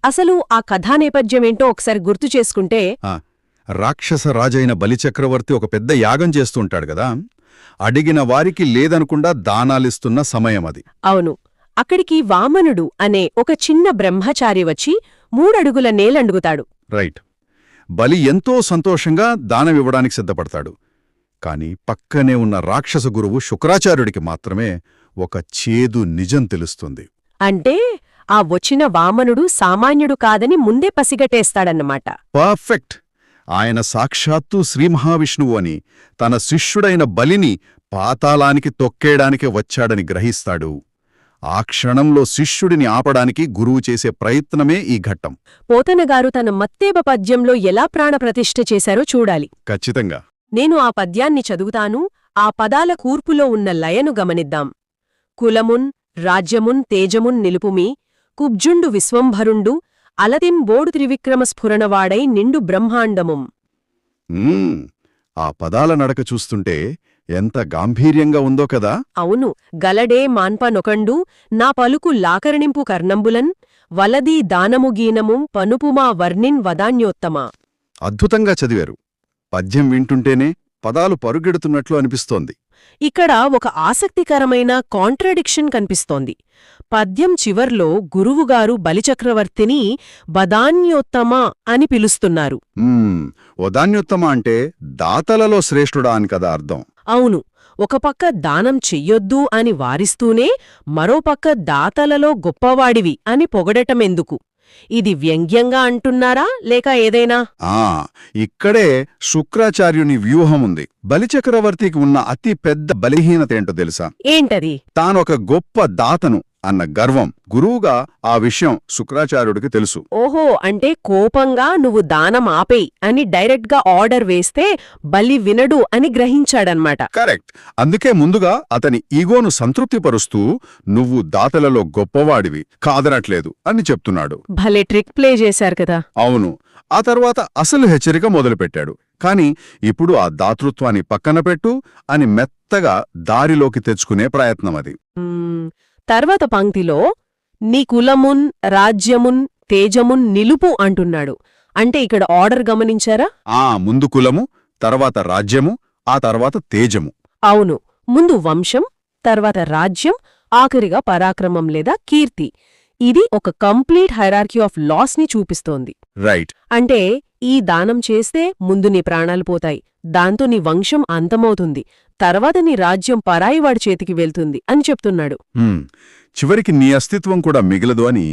అసలు ఆ కథానేపథ్యమేంటో ఒకసారి గుర్తు చేసుకుంటే, రాక్షస రాజైన బలిచక్రవర్తి ఒక పెద్ద యాగం చేస్తుంటాడు గదా, అడిగిన వారికి లేదనుకుండా దానాలిస్తున్న సమయమది. అవును, అక్కడికి వామనుడు అనే ఒక చిన్న బ్రహ్మచారి వచ్చి 3 అడుగుల నేలండుగుతాడు. రైట్. బలి ఎంతో సంతోషంగా దానమివ్వడానికి సిద్ధపడతాడు. కాని పక్కనే ఉన్న రాక్షస గురువు శుక్రాచార్యుడికి మాత్రమే ఒక చేదు నిజం తెలుస్తుంది. అంటే ఆ వచ్చిన వామనుడు సామాన్యుడు కాదని ముందే పసిగట్టేస్తాడన్నమాట. పర్ఫెక్ట్. ఆయన సాక్షాత్తు శ్రీమహావిష్ణువు అని, తన శిష్యుడైన బలిని పాతాళానికి తొక్కేయడానికి వచ్చాడని గ్రహిస్తాడు. ఆ క్షణంలో శిష్యుడిని ఆపడానికి గురువు చేసే ప్రయత్నమే ఈ ఘట్టం. పోతనగారు తన మత్తేబ పద్యంలో ఎలా ప్రాణప్రతిష్ఠ చేశారో చూడాలి. ఖచ్చితంగా. నేను ఆ పద్యాన్ని చదువుతాను, ఆ పదాల కూర్పులో ఉన్న లయను గమనిద్దాం. కులమున్ రాజ్యమున్ తేజమున్ నిలుపుమి, కుబ్జుండు విశ్వంభరుండు, అలతిం బోడు త్రివిక్రమస్ఫురణవాడై నిండు బ్రహ్మాండముం. ఆ పదాల నడక చూస్తుంటే ఎంత గాంభీర్యంగా ఉందో కదా. అవును. గలడే మాన్పనొకండు, నా పలుకు లాకరణింపు కర్ణంబులన్, వలదీ దానముగీనముం పనుపుమా వర్ణిన్ వదాన్యోత్తమా. అద్భుతంగా చదివారు. పద్యం వింటుంటేనే పదాలు పరుగెడుతున్నట్లు అనిపిస్తోంది. ఇక్కడ ఒక ఆసక్తికరమైన కాంట్రాడిక్షన్ కనిపిస్తోంది. పద్యం చివర్లో గురువుగారు బలిచక్రవర్తిని వదాన్యోత్తమ అని పిలుస్తున్నారు. వదాన్యోత్తమ అంటే దాతలలో శ్రేష్ఠుడా అని కదా అర్థం. అవును. ఒక పక్క దానం చెయ్యొద్దు అని వారిస్తూనే మరోపక్క దాతలలో గొప్పవాడివి అని పొగడటమెందుకు? ఇది వ్యంగ్యంగా అంటున్నారా లేక ఏదైనా? ఇక్కడే శుక్రాచార్యుని వ్యూహముంది. బలిచక్రవర్తికి ఉన్న అతి పెద్ద బలహీనతేంటో తెలుసా? ఏంటది? తానొక గొప్ప దాతను అన్న గర్వం. గురువుగా ఆ విషయం శుక్రాచార్యుడికి తెలుసు. ఓహో, అంటే కోపంగా నువ్వు దానం ఆపేయ్ అని డైరెక్ట్గా ఆర్డర్ వేస్తే బలి వినడు అని గ్రహించాడన్మాట. కరెక్ట్. అందుకే ముందుగా అతని ఈగోను సంతృప్తిపరుస్తూ నువ్వు దాతలలో గొప్పవాడివి, కాదనట్లేదు అని చెప్తున్నాడు. భలే ట్రిక్ ప్లే చేశారు కదా. అవును. ఆ తర్వాత అసలు హెచ్చరిక మొదలుపెట్టాడు. కాని ఇప్పుడు ఆ దాతృత్వాన్ని పక్కన పెట్టు అని మెత్తగా దారిలోకి తెచ్చుకునే ప్రయత్నమది. తర్వాత పంక్తిలో నీ కులమున్ రాజ్యమున్ తేజమున్ నిలుపు అంటున్నాడు. అంటే ఇక్కడ ఆర్డర్ గమనించారా? ముందు కులము, తర్వాత రాజ్యము, ఆ తర్వాత తేజము. అవును. ముందు వంశం, తర్వాత రాజ్యం, ఆఖరిగా పరాక్రమం లేదా కీర్తి. ఇది ఒక కంప్లీట్ హైరార్కీ ఆఫ్ లాస్ ని చూపిస్తోంది. రైట్. అంటే ఈ దానం చేస్తే ముందు నీ ప్రాణాలు పోతాయి, దాంతో నీ వంశం అంతమవుతుంది, తర్వాత నీ రాజ్యం పరాయివాడి చేతికి వెళ్తుంది అని చెప్తున్నాడు. చివరికి నీ అస్తిత్వం కూడా మిగలదు అని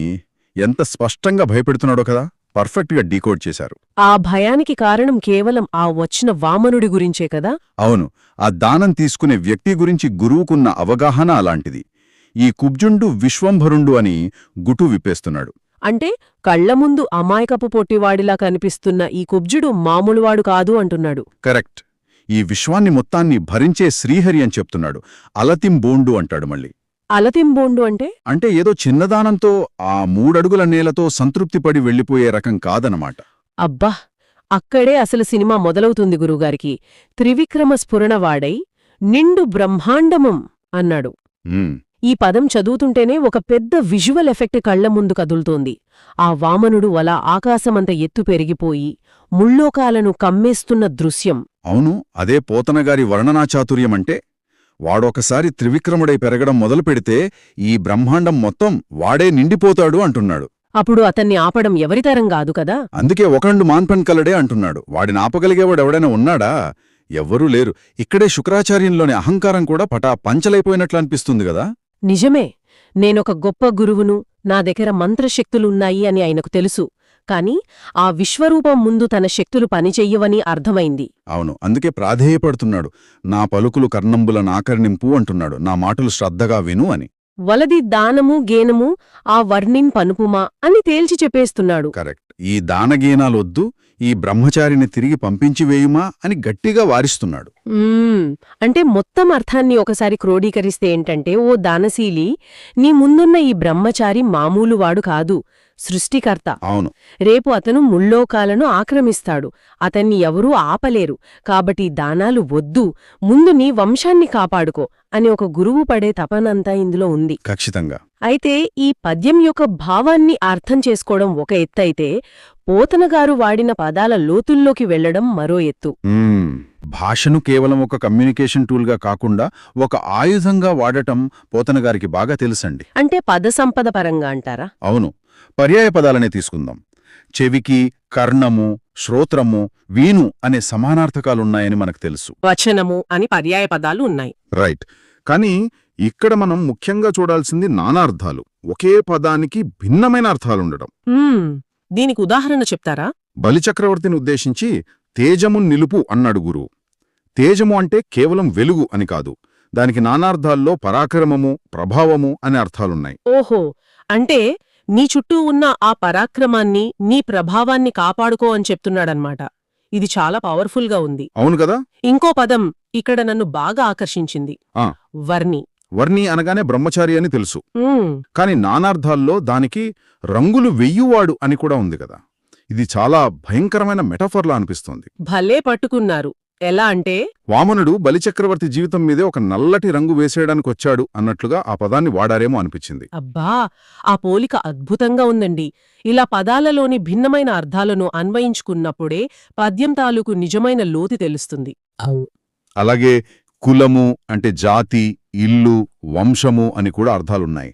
ఎంత స్పష్టంగా భయపెడుతున్నాడో కదా. పర్ఫెక్ట్గా డీకోడ్ చేశారు. ఆ భయానికి కారణం కేవలం ఆ వచ్చిన వామనుడి గురించే కదా. అవును. ఆ దానం తీసుకునే వ్యక్తి గురించి గురువుకున్న అవగాహన అలాంటిది. ఈ కుబ్జుండు విశ్వంభరుండు అని గుటు విప్పేస్తున్నాడు. అంటే కళ్ల ముందు అమాయకపు పొట్టివాడిలా కనిపిస్తున్న ఈ కుబ్జుడు మామూలువాడు కాదు అంటున్నాడు. కరెక్ట్. ఈ విశ్వాన్ని మొత్తాన్ని భరించే శ్రీహరి అని చెప్తున్నాడు. అలతింబోండు అంటాడు మళ్ళీ. అలతింబోండు అంటే ఏదో చిన్నదానంతో ఆ 3 అడుగుల నేలతో సంతృప్తిపడి వెళ్లిపోయే రకం కాదనమాట. అబ్బా, అక్కడే అసలు సినిమా మొదలవుతుంది గురువుగారికి. త్రివిక్రమ స్ఫురణవాడై నిండు బ్రహ్మాండమం అన్నాడు. ఈ పదం చదువుతుంటేనే ఒక పెద్ద విజువల్ ఎఫెక్ట్ కళ్ల ముందు కదులుతోంది. ఆ వామనుడు అలా ఆకాశమంత ఎత్తు పెరిగిపోయి ముల్లోకాలను కమ్మేస్తున్న దృశ్యం. అవును. అదే పోతనగారి వర్ణనాచాతుర్యమంటే. వాడొకసారి త్రివిక్రముడై పెరగడం మొదలుపెడితే ఈ బ్రహ్మాండం మొత్తం వాడే నిండిపోతాడు అంటున్నాడు. అప్పుడు అతన్ని ఆపడం ఎవరితరం కాదు కదా. అందుకే ఒకండు మాన్పన్ కలడే అంటున్నాడు. వాడిని ఆపగలిగేవాడెవడైనా ఉన్నాడా? ఎవ్వరూ లేరు. ఇక్కడే శుక్రాచార్యంలోని అహంకారం కూడా పటా పంచలైపోయినట్లు అనిపిస్తుంది గదా. నిజమే. నేనొక గొప్ప గురువును, నా దగ్గర మంత్రశక్తులున్నాయి అని ఆయనకు తెలుసు. కాని ఆ విశ్వరూపం ముందు తన శక్తులు పనిచెయ్యవని అర్థమైంది. అవును. అందుకే ప్రాధేయపడుతున్నాడు. నా పలుకులు కర్ణంబుల నాకర్ణింపు అంటున్నాడు. నా మాటలు శ్రద్ధగా విను అని. వలది దానము గేనము ఆ వర్ణిన్ పనుపుమా అని తేల్చి చెప్పేస్తున్నాడు. కరెక్ట్. ఈ దానగీనాలొద్దు, ఈ బ్రహ్మచారిని తిరిగి పంపించివేయుమా అని గట్టిగా వారిస్తున్నాడు. అంటే మొత్తం అర్థాన్ని ఒకసారి క్రోడీకరిస్తే ఏంటంటే, ఓ దానశీలి, నీ ముందున్న ఈ బ్రహ్మచారి మామూలువాడు కాదు, సృష్టికర్త. అవును. రేపు అతను ముల్లోకాలను ఆక్రమిస్తాడు. అతన్ని ఎవరూ ఆపలేరు. కాబట్టి దానాలు వద్దు, ముందు నీ వంశాన్ని కాపాడుకో అని ఒక గురువు పడే తపనంతా ఇందులో ఉంది. ఖచ్చితంగా. అయితే ఈ పద్యం యొక్క భావాన్ని అర్థం చేసుకోవడం ఒక ఎత్తైతే, పోతనగారు వాడిన పదాల లోతుల్లోకి వెళ్లడం మరో ఎత్తు. భాషను కేవలం ఒక కమ్యూనికేషన్ టూల్గా కాకుండా ఒక ఆయుధంగా వాడటం పోతనగారికి బాగా తెలుసండి. అంటే పద సంపద పరంగా అంటారా? అవును. పర్యాయ పదాలనే తీసుకుందాం. చెవికి, కర్ణము, శ్రోత్రము, వీణు అనే సమానార్థకాలున్నాయని మనకు తెలుసు. వచనము అని పర్యాయ పదాలు ఉన్నాయి. రైట్. కానీ ఇక్కడ మనం ముఖ్యంగా చూడాల్సింది నానార్థాలు. ఒకే పదానికి భిన్నమైన అర్థాలుండటం. దీనికి ఉదాహరణ చెప్తారా? బలిచక్రవర్తిని ఉద్దేశించి తేజము నిలుపు అన్నాడు గురువు. తేజము అంటే కేవలం వెలుగు అని కాదు, దానికి నానార్థాల్లో పరాక్రమము, ప్రభావము అనే అర్థాలున్నాయి. ఓహో, అంటే నీ చుట్టూ ఉన్న ఆ పరాక్రమాన్ని, నీ ప్రభావాన్ని కాపాడుకో అని చెప్తున్నాడన్నమాట. ఇది చాలా పవర్ఫుల్గా ఉంది. అవును కదా. ఇంకో పదం ఇక్కడ నన్ను బాగా ఆకర్షించింది. వర్ణి. వర్ణి అనగానే బ్రహ్మచారి అని తెలుసు. కాని నానార్థాల్లో దానికి రంగులు వెయ్యువాడు అని కూడా ఉంది కదా. ఇది చాలా భయంకరమైన మెటఫర్లా అనిపిస్తోంది. భలే పట్టుకున్నారు. ఎలా అంటే, వామనుడు బలిచక్రవర్తి జీవితం మీదే ఒక నల్లటి రంగు వేసేయడానికొచ్చాడు అన్నట్లుగా ఆ పదాన్ని వాడారేమో అనిపించింది. అబ్బా, ఆ పోలిక అద్భుతంగా ఉందండి. ఇలా పదాలలోని భిన్నమైన అర్థాలను అన్వయించుకున్నప్పుడే పద్యం తాలూకు నిజమైన లోతు తెలుస్తుంది. అలాగే కులము అంటే జాతి, ఇల్లు, వంశము అని కూడా అర్థాలున్నాయి.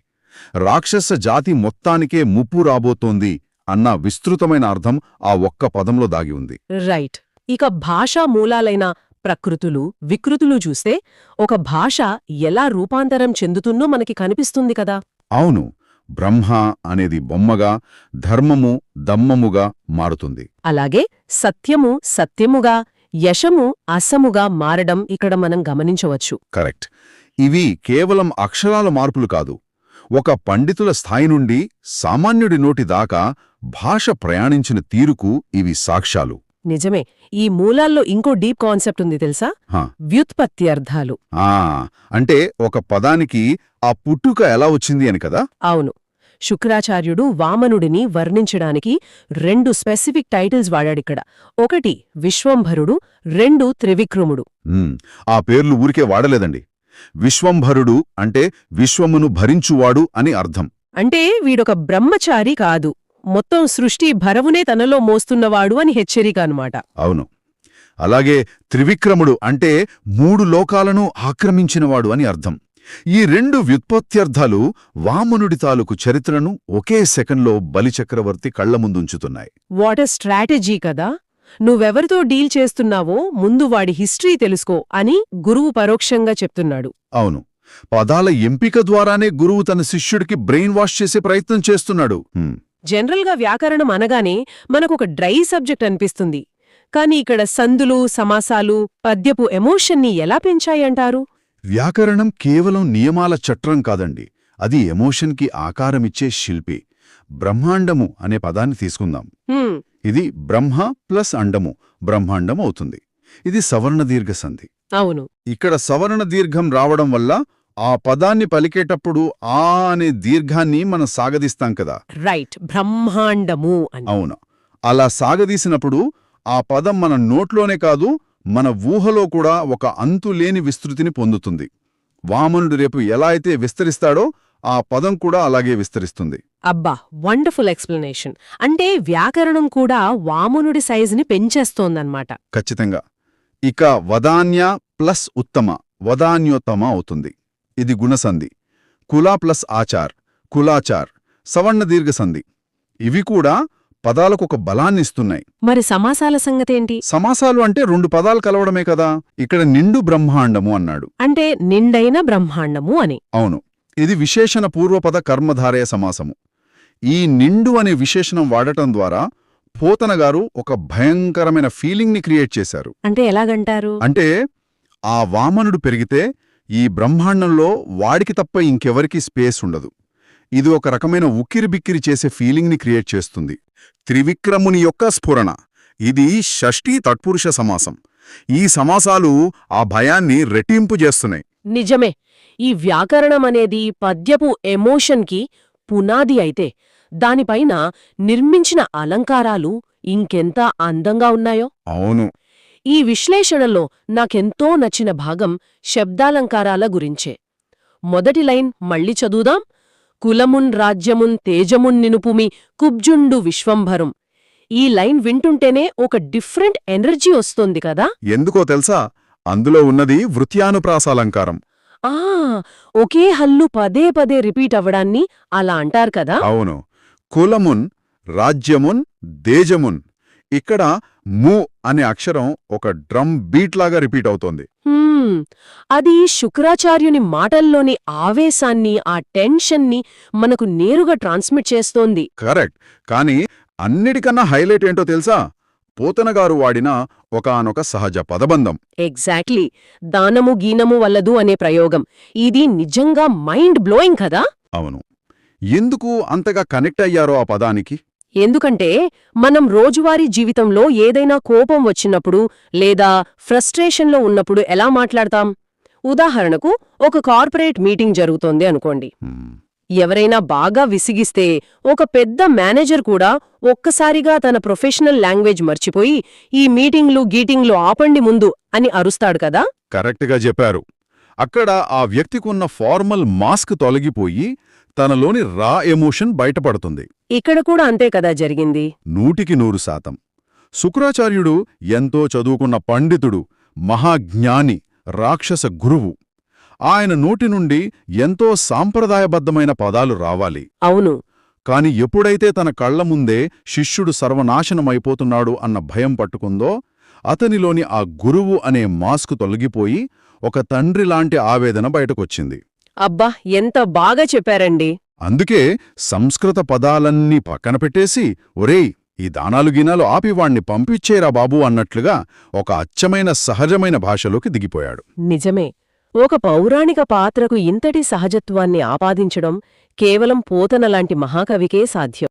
రాక్షస జాతి మొత్తానికే ముప్పు రాబోతోంది అన్న విస్తృతమైన అర్థం ఆ ఒక్క పదంలో దాగి ఉంది. రైట్. ఇక భాషా మూలాలైన ప్రకృతులు, వికృతులు చూస్తే ఒక భాష ఎలా రూపాంతరం చెందుతుందో మనకి కనిపిస్తుంది కదా. అవును. బ్రహ్మ అనేది బొమ్మగా, ధర్మము దమ్మముగా మారుతుంది. అలాగే సత్యము సత్యముగా, యశము అసముగా మారడం ఇక్కడ మనం గమనించవచ్చు. కరెక్ట్. ఇవి కేవలం అక్షరాల మార్పులు కాదు. ఒక పండితుల స్థాయి నుండి సామాన్యుడి నోటి దాకా భాష ప్రయాణించిన తీరుకు ఇవి సాక్ష్యాలు. నిజమే. ఈ మూలాల్లో ఇంకో డీప్ కాన్సెప్ట్ ఉంది తెలుసా? వ్యుత్పత్తి అర్థాలు. అంటే ఒక పదానికి ఆ పుట్టుక ఎలా వచ్చింది అని కదా. అవును. శుక్రాచార్యుడు వామనుడిని వర్ణించడానికి 2 స్పెసిఫిక్ టైటిల్స్ వాడాడిక్కడ. ఒకటి విశ్వంభరుడు, 2 త్రివిక్రముడు. ఆ పేర్లు ఊరికే వాడలేదండి. విశ్వంభరుడు అంటే విశ్వమును భరించువాడు అని అర్థం. అంటే వీడొక బ్రహ్మచారి కాదు, మొత్తం సృష్టి భరవునే తనలో మోస్తున్నవాడు అని హెచ్చరిక అన్నమాట. అవును. అలాగే త్రివిక్రముడు అంటే 3 లోకాలను ఆక్రమించినవాడు అని అర్థం. ఈ 2 వ్యుత్పత్త్యర్థాలు వామనుడి తాలూకు చరిత్రను ఒకే సెకండ్లో బలిచక్రవర్తి కళ్ల ముందుంచుతున్నాయి. వాట్ ఎ స్ట్రాటజీ కదా. నువ్వెవరితో డీల్ చేస్తున్నావో ముందు వాడి హిస్టరీ తెలుసుకో అని గురువు పరోక్షంగా చెప్తున్నాడు. అవును. పదాల ఎంపిక ద్వారానే గురువు తన శిష్యుడికి బ్రెయిన్ వాష్ చేసే ప్రయత్నం చేస్తున్నాడు. జనరల్గా వ్యాకరణం అనగానే మనకొక డ్రై సబ్జెక్ట్ అనిపిస్తుంది. కాని ఇక్కడ సందులు, సమాసాలు పద్యపు ఎమోషన్ని ఎలా పెంచాయంటారు? వ్యాకరణం కేవలం నియమాల చట్రం కాదండి, అది ఎమోషన్కి ఆకారమిచ్చే శిల్పి. బ్రహ్మాండము అనే పదాన్ని తీసుకుందాం. ఇది బ్రహ్మ ప్లస్ అండము బ్రహ్మాండం అవుతుంది. ఇది సవర్ణ దీర్ఘ సంధి. అవును. ఇక్కడ సవర్ణ దీర్ఘం రావడం వల్ల ఆ పదాన్ని పలికేటప్పుడు ఆ అనే దీర్ఘాన్ని మనం సాగదీస్తాం కదా. రైట్, బ్రహ్మాండము అని. అవును. అలా సాగదీసినప్పుడు ఆ పదం మన నోట్లోనే కాదు, మన ఊహలో కూడా ఒక అంతులేని విస్తృతిని పొందుతుంది. వామనుడు రేపు ఎలా అయితే విస్తరిస్తాడో ఆ పదం కూడా అలాగే విస్తరిస్తుంది. అబ్బా, వండర్ఫుల్ ఎక్స్ప్లెనేషన్. అంటే వ్యాకరణం కూడా వామనుడి సైజుని పెంచేస్తోందన్నమాట. ఖచ్చితంగా. ఇక వదాన్య ప్లస్ ఉత్తమ వదాన్యోత్తమ అవుతుంది. ఇది గుణసంధి. కుల ప్లస్ ఆచార్ కులాచార్ సవర్ణ దీర్ఘ సంధి. ఇవి కూడా పదాలకొక బలాన్నిస్తున్నాయి. మరి సమాసాల సంగతేంటి? సమాసాలు అంటే 2 పదాలు కలవడమే కదా. ఇక్కడ నిండు బ్రహ్మాండము అన్నాడు. అంటే నిండైన బ్రహ్మాండము అని. అవును. ఇది విశేషణ పూర్వపద కర్మధారయ సమాసము. ఈ నిండు అనే విశేషణం వాడటం ద్వారా పోతనగారు ఒక భయంకరమైన ఫీలింగ్ని క్రియేట్ చేశారు. అంటే ఎలాగంటారు? అంటే ఆ వామనుడు పెరిగితే ఈ బ్రహ్మాండంలో వాడికి తప్ప ఇంకెవరికీ స్పేస్ ఉండదు. ఇది ఒక రకమైన ఉక్కిరిబిక్కిరి చేసే ఫీలింగ్ని క్రియేట్ చేస్తుంది. త్రివిక్రముని యొక్క స్ఫురణ. ఇది షష్ఠీ తత్పురుష సమాసం. ఈ సమాసాలు ఆ భయాన్ని రెట్టింపు చేస్తున్నాయి. నిజమే. ఈ వ్యాకరణం అనేది పద్యపు ఎమోషన్కి పునాది అయితే, దానిపైన నిర్మించిన అలంకారాలు ఇంకెంత అందంగా ఉన్నాయో. అవును. ఈ విశ్లేషణలో నాకెంతో నచ్చిన భాగం శబ్దాలంకారాల గురించే. మొదటి లైన్ మళ్ళీ చదువుదాం. కులమున్ రాజ్యమున్ తేజమున్ నినుపుమి కుబ్జుండు విశ్వంభరం. ఈ లైన్ వింటుంటేనే ఒక డిఫరెంట్ ఎనర్జీ వస్తోంది కదా. ఎందుకో తెలుసా? అందులో ఉన్నది వృత్యానుప్రాసాలంకారం. ఆ ఒకే హల్లు పదే పదే రిపీట్ అవ్వడాన్ని అలా అంటారు కదా. అవును. కులమున్ రాజ్యమున్ దేజమున్. ఇక్కడ ము అనే అక్షరం ఒక డ్రమ్ బీట్ లాగా రిపీట్ అవుతోంది. అది శుక్రాచార్యుని మాటల్లోని ఆవేశాన్ని, ఆ టెన్షన్ని మనకు నేరుగా ట్రాన్స్మిట్ చేస్తోంది. కరెక్ట్. కానీ అన్నిటికన్నా హైలైట్ ఏంటో తెలుసా? పోతనగారు వాడిన ఒకానొక సహజ పదబంధం. ఎగ్జాక్ట్లీ. దానము గీనము వల్లదు అనే ప్రయోగం. ఇది నిజంగా మైండ్ బ్లోయింగ్ కదా. అవును. ఎందుకు అంతగా కనెక్ట్ అయ్యారో ఆ పదానికి? ఎందుకంటే మనం రోజువారీ జీవితంలో ఏదైనా కోపం వచ్చినప్పుడు లేదా ఫ్రస్ట్రేషన్లో ఉన్నప్పుడు ఎలా మాట్లాడతాం? ఉదాహరణకు ఒక కార్పొరేట్ మీటింగ్ జరుగుతోంది అనుకోండి. ఎవరైనా బాగా విసిగిస్తే ఒక పెద్ద మేనేజర్ కూడా ఒక్కసారిగా తన ప్రొఫెషనల్ లాంగ్వేజ్ మర్చిపోయి ఈ మీటింగ్లు గీటింగ్లు ఆపండి ముందు అని అరుస్తాడు కదా. కరెక్ట్గా చెప్పారు. అక్కడ ఆ వ్యక్తికున్న ఫార్మల్ మాస్క్ తొలగిపోయి తనలోని రా ఎమోషన్ బయటపడుతుంది. ఇక్కడ కూడా అంతే కదా జరిగింది. 100%. శుక్రాచార్యుడు ఎంతో చదువుకున్న పండితుడు, మహాజ్ఞాని, రాక్షస గురువు. ఆయన నోటి నుండి ఎంతో సాంప్రదాయబద్ధమైన పదాలు రావాలి. అవును. కాని ఎప్పుడైతే తన కళ్ల ముందే శిష్యుడు సర్వనాశనమైపోతున్నాడు అన్న భయం పట్టుకుందో, అతనిలోని ఆ గురువు అనే మాస్క్ తొలగిపోయి ఒక తండ్రిలాంటి ఆవేదన బయటకొచ్చింది. అబ్బా, ఎంత బాగా చెప్పారండి. అందుకే సంస్కృత పదాలన్నీ పక్కన పెట్టేసి, ఒరేయ్, ఈ దానాలు గీనాలు ఆపి వాణ్ణి పంపిచ్చేరా బాబూ అన్నట్లుగా ఒక అచ్చమైన సహజమైన భాషలోకి దిగిపోయాడు. నిజమే. ఒక పౌరాణిక పాత్రకు ఇంతటి సహజత్వాన్ని ఆపాదించడం కేవలం పోతనలాంటి మహాకవికే సాధ్యం.